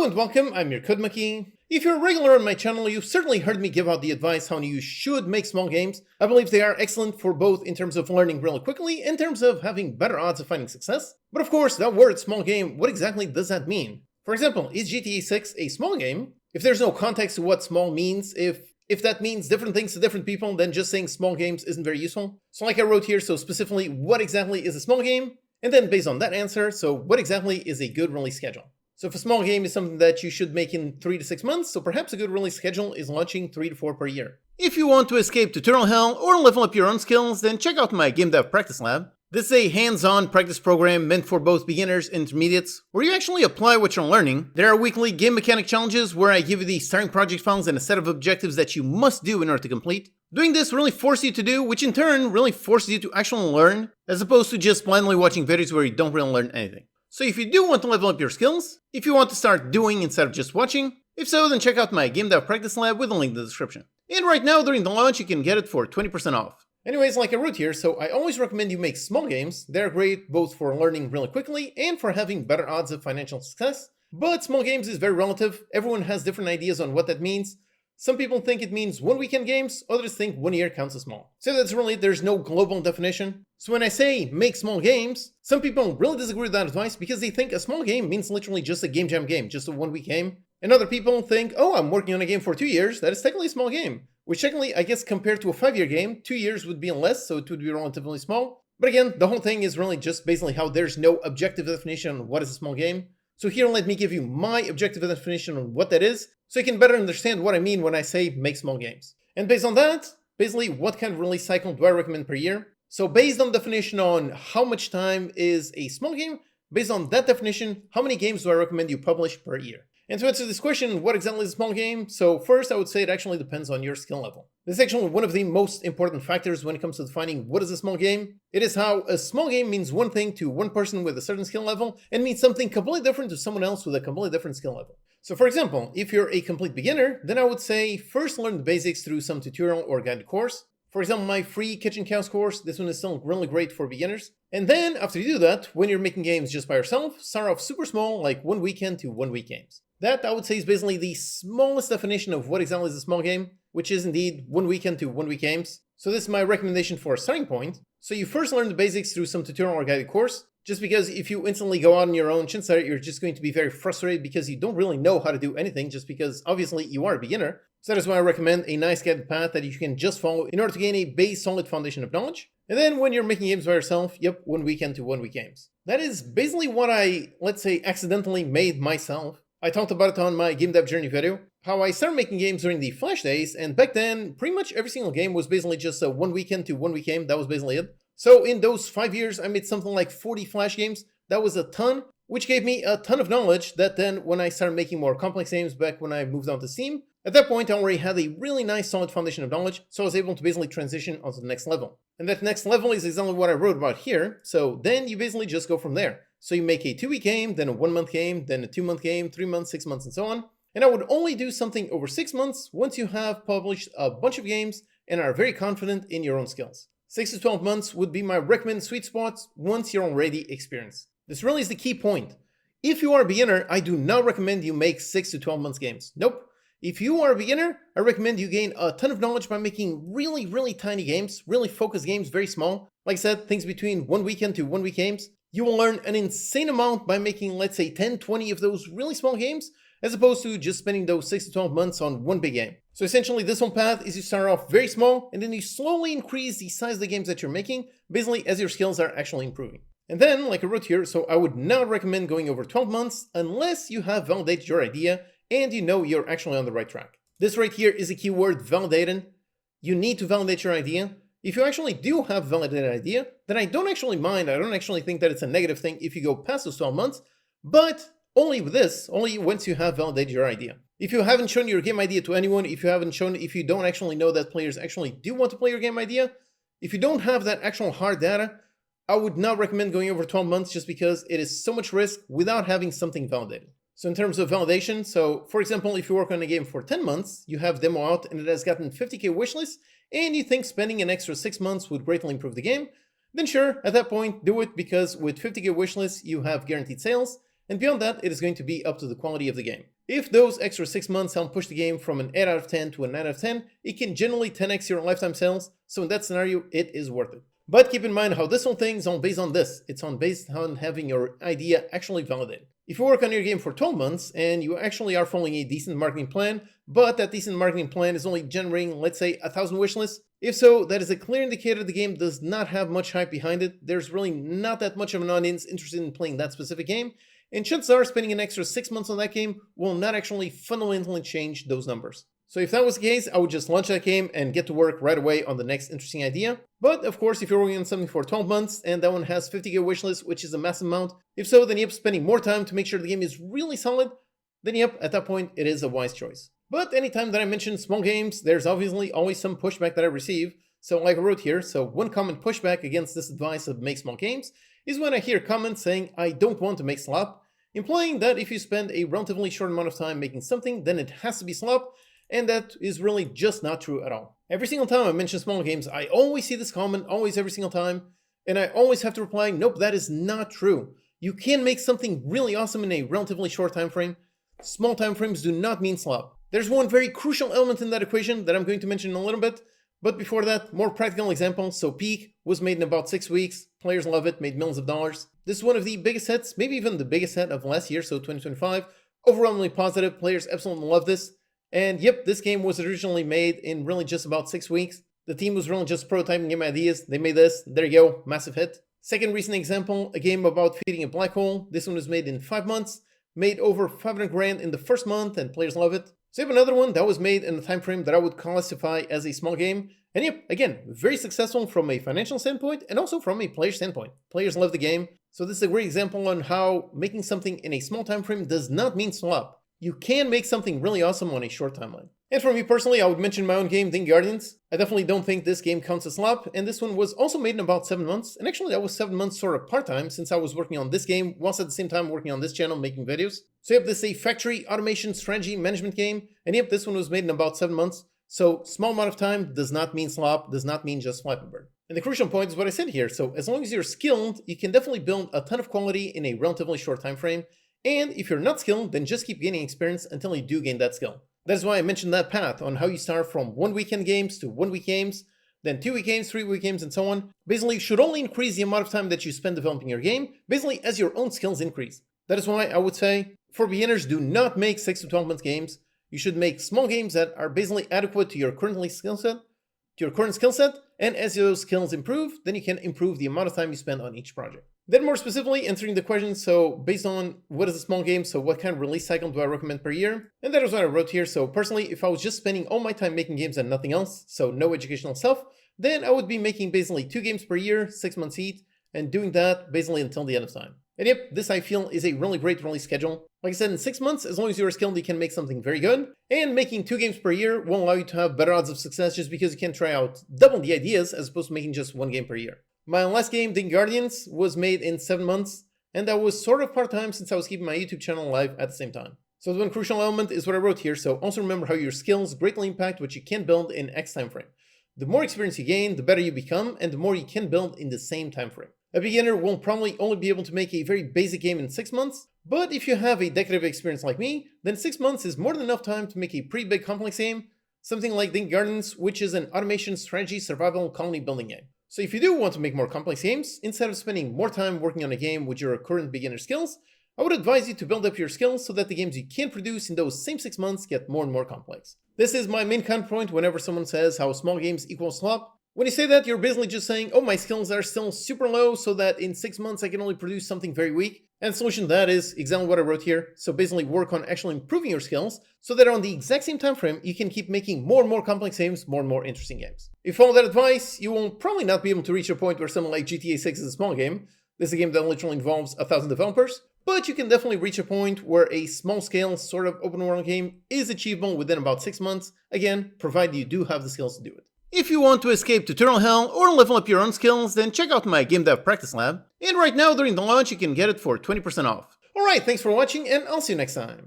and welcome, I'm your Kudmaki. If you're a regular on my channel, you've certainly heard me give out the advice how you should make small games. I believe they are excellent for both in terms of learning really quickly, in terms of having better odds of finding success. But of course, that word small game, what exactly does that mean? For example, is GTA 6 a small game? If there's no context to what small means, if that means different things to different people, then just saying small games isn't very useful. So like I wrote here, so specifically, what exactly is a small game? And then based on that answer, so what exactly is a good release schedule? So if a small game is something that you should make in 3 to 6 months, so perhaps a good release schedule is launching 3 to 4 per year. If you want to escape tutorial hell or level up your own skills, then check out my Game Dev Practice Lab. This is a hands-on practice program meant for both beginners and intermediates, where you actually apply what you're learning. There are weekly game mechanic challenges where I give you the starting project files and a set of objectives that you must do in order to complete. Doing this really forces you to do, which in turn really forces you to actually learn, as opposed to just blindly watching videos where you don't really learn anything. So if you do want to level up your skills, if you want to start doing instead of just watching, if so, then check out my Game Dev Practice Lab with a link in the description. And right now, during the launch, you can get it for 20% off. Anyways, like I wrote here, so I always recommend you make small games. They're great both for learning really quickly and for having better odds of financial success. But small games is very relative. Everyone has different ideas on what that means. Some people think it means 1 weekend games, others think 1 year counts as small. So that's really, there's no global definition. So when I say make small games, some people really disagree with that advice because they think a small game means literally just a game jam game, just a 1 week game. And other people think, oh, I'm working on a game for 2 years, that is technically a small game. Which technically, I guess compared to a 5-year game, 2 years would be less, so it would be relatively small. But again, the whole thing is really just basically how there's no objective definition on what is a small game. So here, let me give you my objective definition on what that is, so you can better understand what I mean when I say make small games. And based on that, basically what kind of release cycle do I recommend per year? So based on definition on how much time is a small game, based on that definition, how many games do I recommend you publish per year? And to answer this question, what exactly is a small game? So first, I would say it actually depends on your skill level. This is actually one of the most important factors when it comes to defining what is a small game. It is how a small game means one thing to one person with a certain skill level and means something completely different to someone else with a completely different skill level. So for example, if you're a complete beginner, then I would say first learn the basics through some tutorial or guided course. For example, my free Kitchen Cows course, this one is still really great for beginners. And then after you do that, when you're making games just by yourself, start off super small, like 1 weekend to 1 week games. That, I would say, is basically the smallest definition of what exactly is a small game, which is indeed 1 weekend to 1 week games. So this is my recommendation for a starting point. So you first learn the basics through some tutorial or guided course, just because if you instantly go out on your own, chances are you're just going to be very frustrated because you don't really know how to do anything, just because obviously you are a beginner. So that is why I recommend a nice guided path that you can just follow in order to gain a base solid foundation of knowledge. And then when you're making games by yourself, yep, 1 weekend to 1 week games. That is basically what I, let's say, accidentally made myself. I talked about it on my Game Dev Journey video, how I started making games during the Flash days, and back then, pretty much every single game was basically just a 1 weekend to 1 week game, that was basically it. So in those 5 years, I made something like 40 Flash games, that was a ton, which gave me a ton of knowledge that then when I started making more complex games back when I moved on to Steam, at that point I already had a really nice solid foundation of knowledge, so I was able to basically transition onto the next level. And that next level is exactly what I wrote about here, so then you basically just go from there. So you make a 2 week game, then a 1 month game, then a 2 month game, 3 months, 6 months, and so on. And I would only do something over 6 months once you have published a bunch of games and are very confident in your own skills. 6 to 12 months would be my recommended sweet spots once you're already experienced. This really is the key point. If you are a beginner, I do not recommend you make 6 to 12 months games. Nope. If you are a beginner, I recommend you gain a ton of knowledge by making really tiny games, really focused games, very small. Like I said, things between 1 weekend to 1 week games. You will learn an insane amount by making, let's say, 10, 20 of those really small games, as opposed to just spending those 6 to 12 months on one big game. So essentially, this whole path is you start off very small, and then you slowly increase the size of the games that you're making, basically as your skills are actually improving. And then, like I wrote here, so I would not recommend going over 12 months unless you have validated your idea and you know you're actually on the right track. This right here is a keyword, validated. You need to validate your idea. If you actually do have a validated idea, then I don't actually mind, I don't actually think that it's a negative thing if you go past those 12 months, but only with this, only once you have validated your idea. If you haven't shown your game idea to anyone, if you don't actually know that players actually do want to play your game idea, if you don't have that actual hard data, I would not recommend going over 12 months just because it is so much risk without having something validated. So in terms of validation, so for example, if you work on a game for 10 months, you have demo out and it has gotten 50k wishlist, and you think spending an extra 6 months would greatly improve the game, then sure, at that point, do it because with 50k wishlist, you have guaranteed sales, and beyond that, it is going to be up to the quality of the game. If those extra 6 months help push the game from an 8 out of 10 to a 9 out of 10, it can generally 10x your lifetime sales, so in that scenario, it is worth it. But keep in mind how this whole thing is all based on this. It's based on having your idea actually validated. If you work on your game for 12 months and you actually are following a decent marketing plan, but that decent marketing plan is only generating, let's say, 1,000 wishlists, if so, that is a clear indicator the game does not have much hype behind it. There's really not that much of an audience interested in playing that specific game, and chances are spending an extra 6 months on that game will not actually fundamentally change those numbers. So if that was the case, I would just launch that game and get to work right away on the next interesting idea. But of course, if you're working on something for 12 months and that one has 50k wishlist, which is a massive amount, if so, then yep, spending more time to make sure the game is really solid, then yep, at that point, it is a wise choice. But anytime that I mention small games, there's obviously always some pushback that I receive. So like I wrote here, so one common pushback against this advice of make small games is when I hear comments saying I don't want to make slop, implying that if you spend a relatively short amount of time making something, then it has to be slop. And that is really just not true at all. Every single time I mention small games, I always see this comment, always every single time, and I always have to reply, nope, that is not true. You can make something really awesome in a relatively short time frame. Small time frames do not mean slop. There's one very crucial element in that equation that I'm going to mention in a little bit, but before that, more practical example. So Peak was made in about 6 weeks. Players love it, made millions of dollars. This is one of the biggest hits, maybe even the biggest hit of last year, so 2025. Overwhelmingly positive, players absolutely love this. And yep, this game was originally made in really just about 6 weeks. The team was really just prototyping game ideas. They made this. There you go. Massive hit. Second recent example, a game about feeding a black hole. This one was made in 5 months. Made over 500 grand in the first month and players love it. So you have another one that was made in a time frame that I would classify as a small game. And yep, again, very successful from a financial standpoint and also from a player standpoint. Players love the game. So this is a great example on how making something in a small time frame does not mean slop. You can make something really awesome on a short timeline. And for me personally, I would mention my own game, Ding Guardians. I definitely don't think this game counts as slop, and this one was also made in about 7 months. And actually that was 7 months sort of part-time since I was working on this game, whilst at the same time working on this channel making videos. So yep, this is a factory automation strategy management game, and yep, this one was made in about 7 months. So small amount of time does not mean slop, does not mean just Flappy Bird. And the crucial point is what I said here. So as long as you're skilled, you can definitely build a ton of quality in a relatively short time frame. And if you're not skilled, then just keep gaining experience until you do gain that skill. That's why I mentioned that path on how you start from 1 weekend games to 1 week games, then 2 week games, 3 week games, and so on. Basically, you should only increase the amount of time that you spend developing your game, basically as your own skills increase. That is why I would say, for beginners, do not make 6 to 12 month games. You should make small games that are basically adequate to your current skill set, and as those skills improve, then you can improve the amount of time you spend on each project. Then more specifically, answering the question, so based on what is a small game, so what kind of release cycle do I recommend per year? And that is what I wrote here. So personally, if I was just spending all my time making games and nothing else, so no educational stuff, then I would be making basically 2 games per year, 6 months each, and doing that basically until the end of time. And yep, this I feel is a really great release schedule. Like I said, in 6 months, as long as you're skilled, you can make something very good. And making 2 games per year will allow you to have better odds of success just because you can try out double the ideas as opposed to making just 1 game per year. My last game, Ding Guardians, was made in 7 months, and that was sort of part-time since I was keeping my YouTube channel alive at the same time. So the one crucial element is what I wrote here, so also remember how your skills greatly impact what you can build in X time frame. The more experience you gain, the better you become, and the more you can build in the same time frame. A beginner will probably only be able to make a very basic game in 6 months, but if you have a decade of experience like me, then 6 months is more than enough time to make a pretty big complex game, something like Ding Guardians, which is an automation strategy survival colony building game. So if you do want to make more complex games, instead of spending more time working on a game with your current beginner skills, I would advise you to build up your skills so that the games you can produce in those same 6 months get more and more complex. This is my main counterpoint whenever someone says how small games equal slop. When you say that, you're basically just saying, oh, my skills are still super low so that in 6 months I can only produce something very weak. And the solution to that is exactly what I wrote here. So basically work on actually improving your skills so that on the exact same time frame, you can keep making more and more complex games, more and more interesting games. If you follow that advice, you will probably not be able to reach a point where something like GTA 6 is a small game. This is a game that literally involves 1,000 developers. But you can definitely reach a point where a small-scale sort of open-world game is achievable within about 6 months, again, provided you do have the skills to do it. If you want to escape tutorial hell or level up your own skills, then check out my Game Dev Practice Lab. And right now, during the launch, you can get it for 20% off. Alright, thanks for watching, and I'll see you next time.